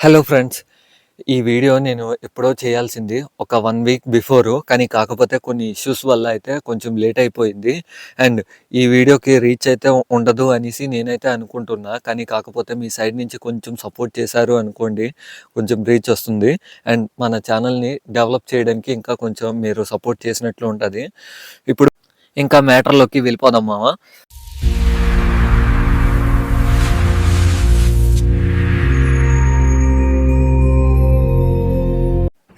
Hello friends. ఈ video నేను ఎప్పుడో చేయాల్సింది ఒక 1 వీక్ బిఫోరు. కానీ కాకపోతే కొన్ని ఇష్యూస్ వల్ల అయితే కొంచెం లేట్ అయిపోయింది. అండ్ ఈ వీడియోకి రీచ్ అయితే ఉండదు అనేసి నేనైతే అనుకుంటున్నా. కానీ కాకపోతే మీ సైడ్ నుంచి కొంచెం సపోర్ట్ చేశారు అనుకోండి, కొంచెం రీచ్ వస్తుంది. అండ్ మన ఛానల్‌ని డెవలప్ చేయడానికి ఇంకా కొంచెం మీరు సపోర్ట్ చేసినట్లు ఉంటది. ఇప్పుడు ఇంకా మ్యాటర్‌లోకి వెళ్ళిపోదాం మామ.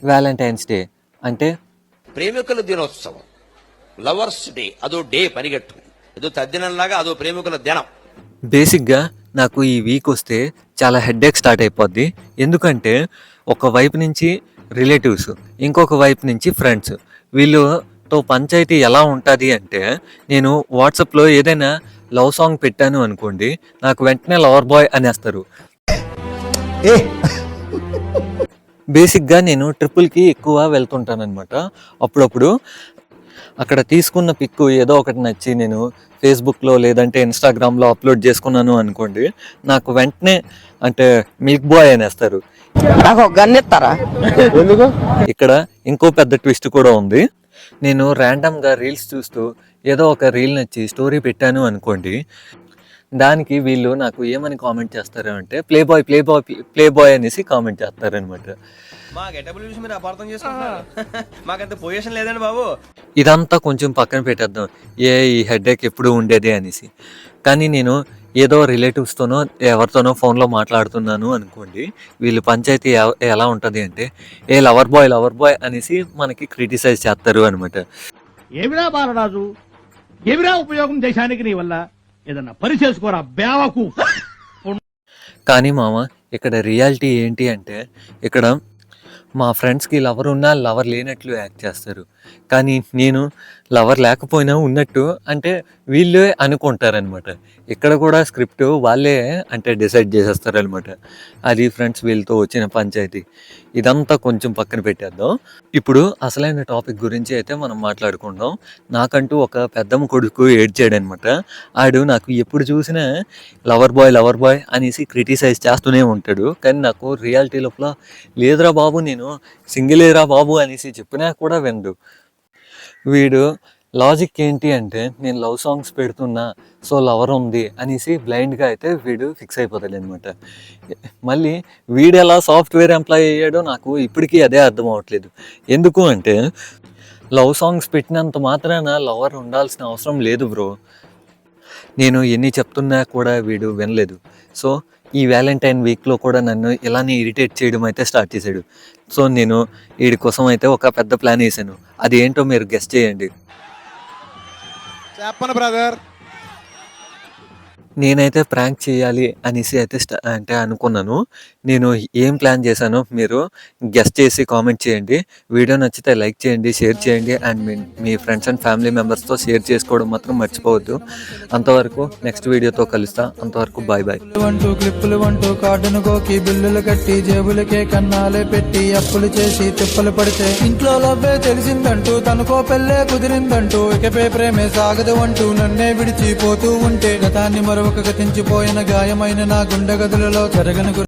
వ్యాలంటైన్స్ డే అంటే ప్రేమికుల దినోత్సవం, లవర్స్ డే. అదో డే పరిగెట్టు, ఏదో తద్దినంలాగా అదో ప్రేమికుల దినం. బేసిక్గా నాకు ఈ వీక్ వస్తే చాలా హెడ్ఏక్ స్టార్ట్ అయిపోద్ది. ఎందుకంటే ఒక వైపు నుంచి రిలేటివ్స్, ఇంకొక వైపు నుంచి ఫ్రెండ్స్, వీళ్ళతో పంచాయతీ ఎలా ఉంటుంది అంటే, నేను వాట్సాప్లో ఏదైనా లవ్ సాంగ్ పెట్టాను అనుకోండి, నాకు వెంటనే లవర్ బాయ్ అనేస్తారు. బేసిక్గా నేను ట్రిపుల్కి ఎక్కువ వెళ్తుంటాను అనమాట. అప్పుడప్పుడు అక్కడ తీసుకున్న పిక్ ఏదో ఒకటి నచ్చి నేను ఫేస్బుక్లో లేదంటే ఇన్స్టాగ్రామ్లో అప్లోడ్ చేసుకున్నాను అనుకోండి, నాకు వెంటనే అంటే మిల్క్ బాయ్ అనేస్తారు. ఇక్కడ ఇంకో పెద్ద ట్విస్ట్ కూడా ఉంది. నేను ర్యాండమ్గా రీల్స్ చూస్తూ ఏదో ఒక రీల్ నచ్చి స్టోరీ పెట్టాను అనుకోండి, దానికి వీళ్ళు నాకు ఏమని కామెంట్ చేస్తారు అంటే play boy play boy play boy అనేసి కామెంట్ చేస్తారనమాట. మా గెటబుల్ చూసి మీరు అపార్థం చేసుకుంటున్నారు. మాకంత పొజిషన్ లేదండి బాబు. ఇదంతా కొంచెం పక్కన పెట్టేద్దాం, ఈ హెడ్ఏక్ ఎప్పుడు ఉండేది అనేసి. కానీ నేను ఏదో రిలేటివ్స్తోనో ఎవరితోనో ఫోన్లో మాట్లాడుతున్నాను అనుకోండి, వీళ్ళు పంచాయతీ ఎలా ఉంటుంది అంటే, లవర్ బాయ్ అనేసి మనకి క్రిటిసైజ్ చేస్తారు అనమాట. ఏమిరా బాలరాజు, ఏమిరా ఉపయోగం దేశానికి నీ వల్ల? ఏదన్నా పని చేసుకోరా బేవకు. కానీ మామ, ఇక్కడ రియాలిటీ ఏంటి అంటే, ఇక్కడ మా ఫ్రెండ్స్కి లవర్ ఉన్నా లవర్ లేనట్లు యాక్ట్ చేస్తారు. కానీ నేను లవర్ లేకపోయినా ఉన్నట్టు అంటే వీళ్ళే అనుకుంటారనమాట. ఇక్కడ కూడా స్క్రిప్ట్ వాళ్ళే అంటే డిసైడ్ చేసేస్తారనమాట. అది ఫ్రెండ్స్ వీళ్ళతో వచ్చిన పంచాయతీ. ఇదంతా కొంచెం పక్కన పెట్టేద్దాం. ఇప్పుడు అసలైన టాపిక్ గురించి అయితే మనం మాట్లాడుకుందాం. నాకంటూ ఒక పెద్దమ్మ కొడుకు ఏడ్చాడనమాట. ఆడు నాకు ఎప్పుడు చూసినా లవర్ బాయ్ అనేసి క్రిటిసైజ్ చేస్తూనే ఉంటాడు. కానీ నాకు రియాలిటీ లోపల లేదురా బాబు, నేను సింగిలేరా బాబు అనేసి చెప్పినా కూడా వినడు. వీడు లాజిక్ ఏంటి అంటే, నేను లవ్ సాంగ్స్ పెడుతున్నా సో లవర్ ఉంది అనేసి బ్లైండ్గా అయితే వీడు ఫిక్స్ అయిపోతాడు అనమాట. మళ్ళీ వీడు ఎలా సాఫ్ట్వేర్ ఎంప్లాయ్ అయ్యాడో నాకు ఇప్పటికీ అదే అర్థం అవ్వట్లేదు. ఎందుకు అంటే, లవ్ సాంగ్స్ పెట్టినంత మాత్రాన లవర్ ఉండాల్సిన అవసరం లేదు బ్రో. నేను ఎన్ని చెప్తున్నా కూడా వీడు వినలేదు. సో ఈ వ్యాలంటైన్ వీక్లో కూడా నన్ను ఇలానే ఇరిటేట్ చేయడం అయితే స్టార్ట్ చేశాడు. సో నేను వీడి కోసం అయితే ఒక పెద్ద ప్లాన్ వేసాను. అది ఏంటో మీరు గెస్ చేయండి. చెప్పను బ్రదర్. నేనైతే ప్రాంక్ చేయాలి అనేసి అయితే అంటే అనుకున్నాను. నేను ఏం ప్లాన్ చేశానో మీరు గెస్ చేసి కామెంట్ చేయండి. వీడియో నచ్చితే లైక్ చేయండి, షేర్ చేయండి. And me friends and family మెంబర్స్తో షేర్ చేసుకోవడం మాత్రం మర్చిపోవద్దు. అంతవరకు నెక్స్ట్ వీడియోతో కలుస్తా. అంతవరకు బాయ్ బాయ్. క్లిప్పులు అంటూ కార్డును గోకి బిల్లులు కట్టి జేబులకే కన్నాలే పెట్టి అప్పులు చేసి తిప్పలు పడితే ఇంట్లో లవ్వే తెలిసిందంటూ తనకో పెళ్ళే కుదిరిందంటూ ఇకపై ప్రేమే సాగదు అంటూ నన్నే విడిచిపోతూ ఉంటే గతాన్ని మరొక గతించిపోయిన గాయమైన నా గుండె గదులలో జరగను